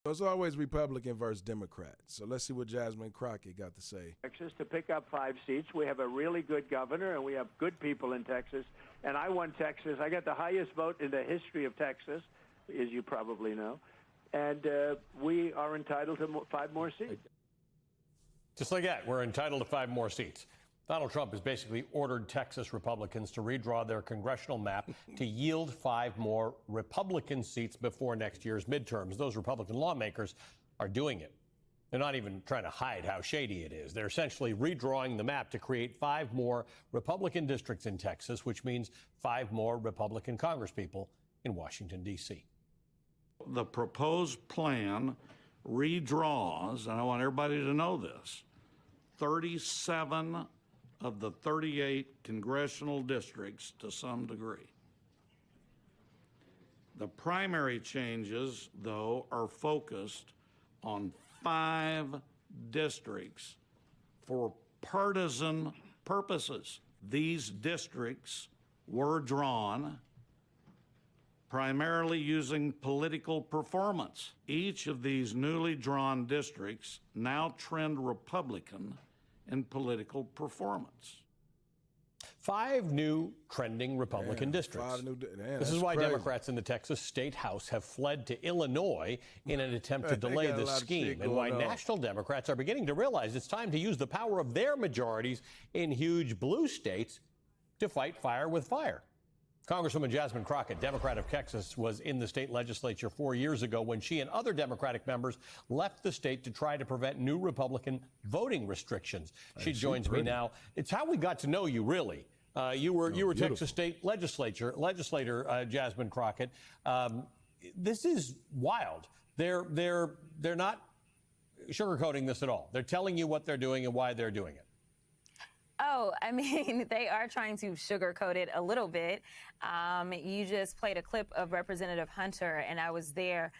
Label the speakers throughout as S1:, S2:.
S1: It's always Republican versus Democrat. So let's see what Jasmine Crockett got to say.
S2: Texas to pick up 5 seats. We have a really good governor, and we have good people in Texas. And I won Texas. I got the highest vote in the history of Texas, as you probably know. And we are entitled to 5 more seats.
S3: Just like that, we're entitled to 5 more seats. Donald Trump has basically ordered Texas Republicans to redraw their congressional map to yield 5 more Republican seats before next year's midterms. Those Republican lawmakers are doing it. They're not even trying to hide how shady it is. They're essentially redrawing the map to create 5 more Republican districts in Texas, which means 5 more Republican congresspeople in Washington, D.C.
S4: The proposed plan redraws, and I want everybody to know this, 37 of the 38 congressional districts to some degree. The primary changes, though, are focused on 5 districts for partisan purposes. These districts were drawn primarily using political performance. Each of these newly drawn districts now trend Republican in political performance.
S3: 5 new trending Republican districts. This is why
S1: crazy.
S3: Democrats in the Texas State House have fled to Illinois in an attempt to delay the scheme, and why national Democrats are beginning to realize it's time to use the power of their majorities in huge blue states to fight fire with fire. Congresswoman Jasmine Crockett, Democrat of Texas, was in the state legislature 4 years ago when she and other Democratic members left the state to try to prevent new Republican voting restrictions. She joins me now. It's how we got to know you, really. You were Texas State legislator, Jasmine Crockett. This is wild. They're not sugarcoating this at all. They're telling you what they're doing and why they're doing it.
S5: Oh, I mean, they are trying to sugarcoat it a little bit. You just played a clip of Representative Hunter, and I was there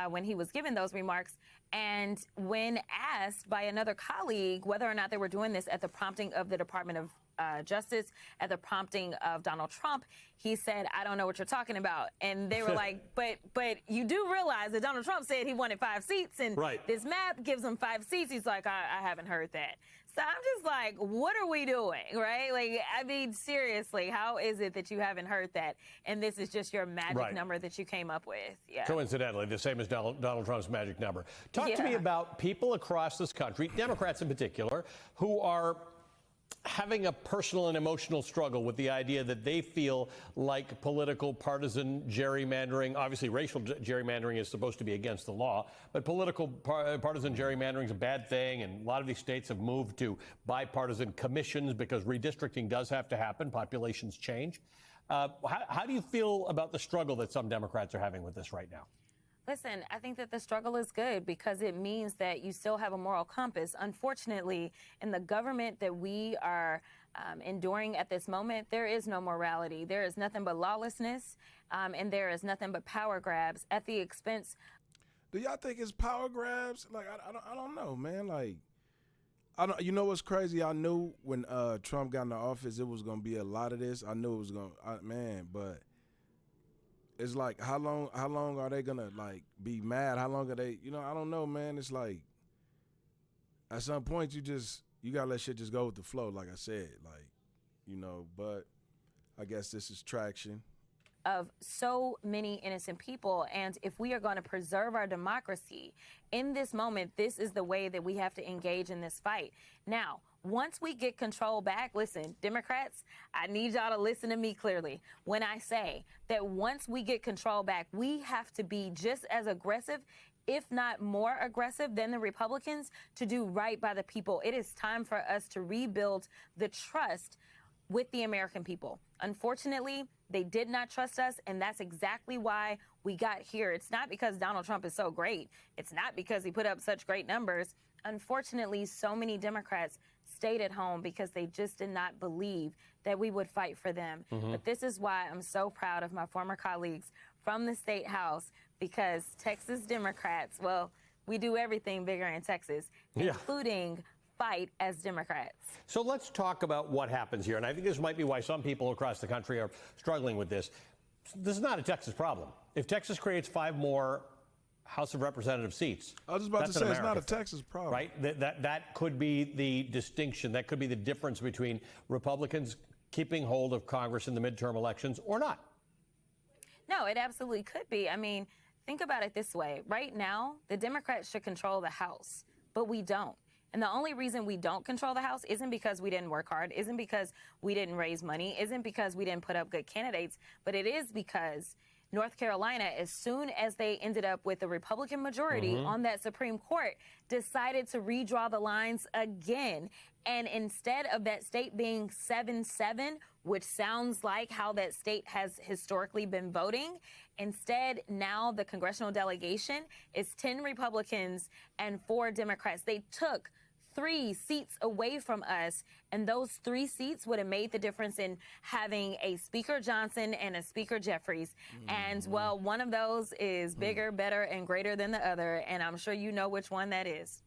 S5: when he was giving those remarks. And when asked by another colleague whether or not they were doing this at the prompting of the Department of Justice, at the prompting of Donald Trump, he said, "I don't know what you're talking about." And they were like, but you do realize that Donald Trump said he wanted 5 seats, and this map gives him 5 seats. He's like, I haven't heard that. So I'm just like, what are we doing, right? Like, I mean, seriously, how is it that you haven't heard that? And this is just your magic number that you came up with. Yeah.
S3: Coincidentally, the same as Donald Trump's magic number. Talk to me about people across this country, Democrats in particular, who are having a personal and emotional struggle with the idea that they feel like political partisan gerrymandering, obviously racial gerrymandering is supposed to be against the law, but political partisan gerrymandering is a bad thing, and a lot of these states have moved to bipartisan commissions because redistricting does have to happen, populations change. How do you feel about the struggle that some Democrats are having with this right now?
S5: Listen, I think that the struggle is good because it means that you still have a moral compass. Unfortunately, in the government that we are enduring at this moment, there is no morality. There is nothing but lawlessness, and there is nothing but power grabs at the expense.
S1: Do y'all think it's power grabs? Like, I don't know, man. Like, you know what's crazy? I knew when Trump got in the office, it was going to be a lot of this. I knew it was going to, but it's like, how long are they gonna like be mad? How long are they, I don't know, man. It's like at some point you gotta let shit just go with the flow, like I said, like, but I guess this is traction
S5: of so many innocent people. And if we are going to preserve our democracy in this moment, this is the way that we have to engage in this fight. Now, once we get control back, listen, Democrats, I need y'all to listen to me clearly when I say that once we get control back, we have to be just as aggressive, if not more aggressive than the Republicans, to do right by the people. It is time for us to rebuild the trust with the American people. Unfortunately, they did not trust us, and that's exactly why we got here. It's not because Donald Trump is so great. It's not because he put up such great numbers. Unfortunately, so many Democrats stayed at home because they just did not believe that we would fight for them. But this is why I'm so proud of my former colleagues from the State House, because Texas Democrats, well, we do everything bigger in Texas, including fight as Democrats.
S3: So let's talk about what happens here. And I think this might be why some people across the country are struggling with this. This is not a Texas problem. If Texas creates 5 more House of Representative seats.
S1: I was just about
S3: That's
S1: to say,
S3: an
S1: it's not a
S3: America thing,
S1: Texas problem.
S3: right? That could be the distinction. That could be the difference between Republicans keeping hold of Congress in the midterm elections or not.
S5: No, it absolutely could be. I mean, think about it this way. Right now, the Democrats should control the House, but we don't. And the only reason we don't control the House isn't because we didn't work hard, isn't because we didn't raise money, isn't because we didn't put up good candidates, but it is because North Carolina, as soon as they ended up with a Republican majority on that Supreme Court, decided to redraw the lines again. And instead of that state being 7-7, which sounds like how that state has historically been voting, instead now the congressional delegation is 10 Republicans and 4 Democrats. They took 3 seats away from us, and those 3 seats would have made the difference in having a Speaker Johnson and a Speaker Jeffries. And, well, one of those is bigger, better, and greater than the other, and I'm sure you know which one that is.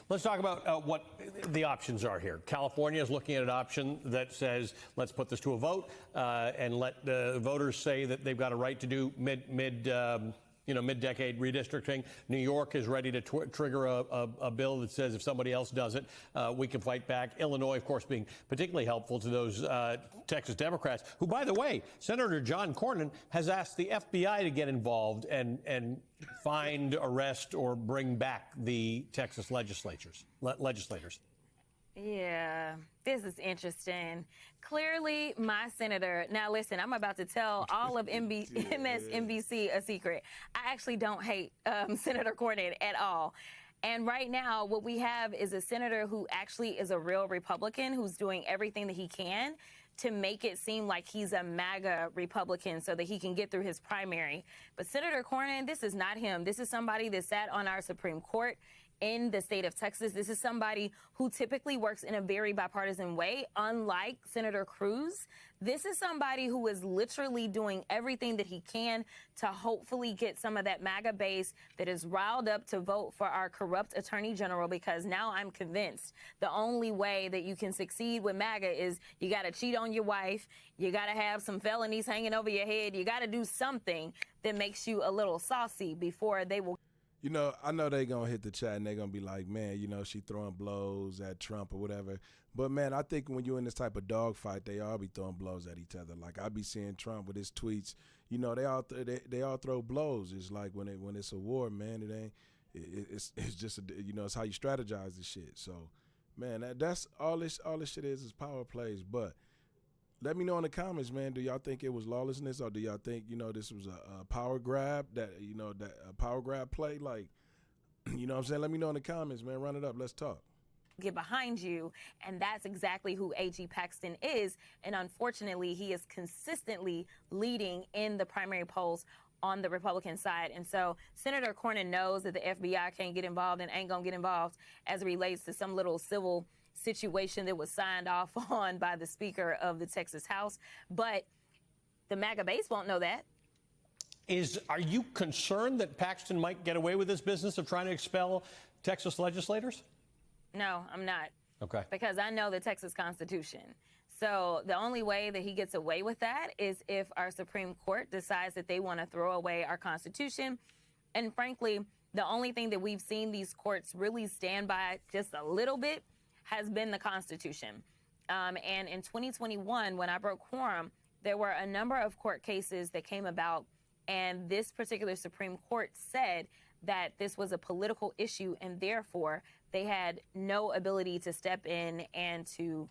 S3: Let's talk about what the options are here. California is looking at an option that says, let's put this to a vote and let the voters say that they've got a right to do mid-decade redistricting. New York is ready to trigger a bill that says if somebody else does it, we can fight back. Illinois, of course, being particularly helpful to those Texas Democrats, who, by the way, Senator John Cornyn has asked the FBI to get involved and find, arrest, or bring back the Texas legislators.
S5: Yeah, this is interesting. Clearly, my senator. Now, listen, I'm about to tell all of MSNBC a secret. I actually don't hate Senator Cornyn at all. And right now, what we have is a senator who actually is a real Republican who's doing everything that he can to make it seem like he's a MAGA Republican so that he can get through his primary. But Senator Cornyn, this is not him. This is somebody that sat on our Supreme Court in the state of Texas. This is somebody who typically works in a very bipartisan way, unlike Senator Cruz. This is somebody who is literally doing everything that he can to hopefully get some of that MAGA base that is riled up to vote for our corrupt attorney general, because now I'm convinced the only way that you can succeed with MAGA is you got to cheat on your wife, you got to have some felonies hanging over your head, you got to do something that makes you a little saucy before they will.
S1: You know, I know they're going to hit the chat and they're going to be like, man, you know, she throwing blows at Trump or whatever. But, man, I think when you're in this type of dogfight, they all be throwing blows at each other. Like, I be seeing Trump with his tweets. You know, they all throw blows. It's like when it's a war, man, it ain't – it's just, it's how you strategize this shit. So, man, that's all this shit is power plays. But let me know in the comments, man, do y'all think it was lawlessness, or do y'all think, this was a power grab, that a power grab play? Like, you know what I'm saying? Let me know in the comments, man. Run it up. Let's talk.
S5: Get behind you, and that's exactly who A.G. Paxton is. And unfortunately, he is consistently leading in the primary polls on the Republican side. And so Senator Cornyn knows that the FBI can't get involved and ain't gonna get involved as it relates to some little civil situation that was signed off on by the Speaker of the Texas House. But the MAGA base won't know that.
S3: Are you concerned that Paxton might get away with this business of trying to expel Texas legislators?
S5: No, I'm not.
S3: Okay.
S5: Because I know the Texas Constitution. So the only way that he gets away with that is if our Supreme Court decides that they want to throw away our Constitution. And frankly, the only thing that we've seen these courts really stand by just a little bit has been the Constitution. And in 2021, when I broke quorum, there were a number of court cases that came about, and this particular Supreme Court said that this was a political issue, and therefore they had no ability to step in and to.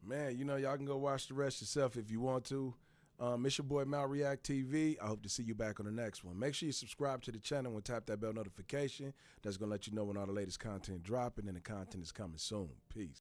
S1: Man, y'all can go watch the rest yourself if you want to. It's your boy MalReactTV. I hope to see you back on the next one. Make sure you subscribe to the channel and tap that bell notification. That's going to let you know when all the latest content dropping, and the content is coming soon. Peace.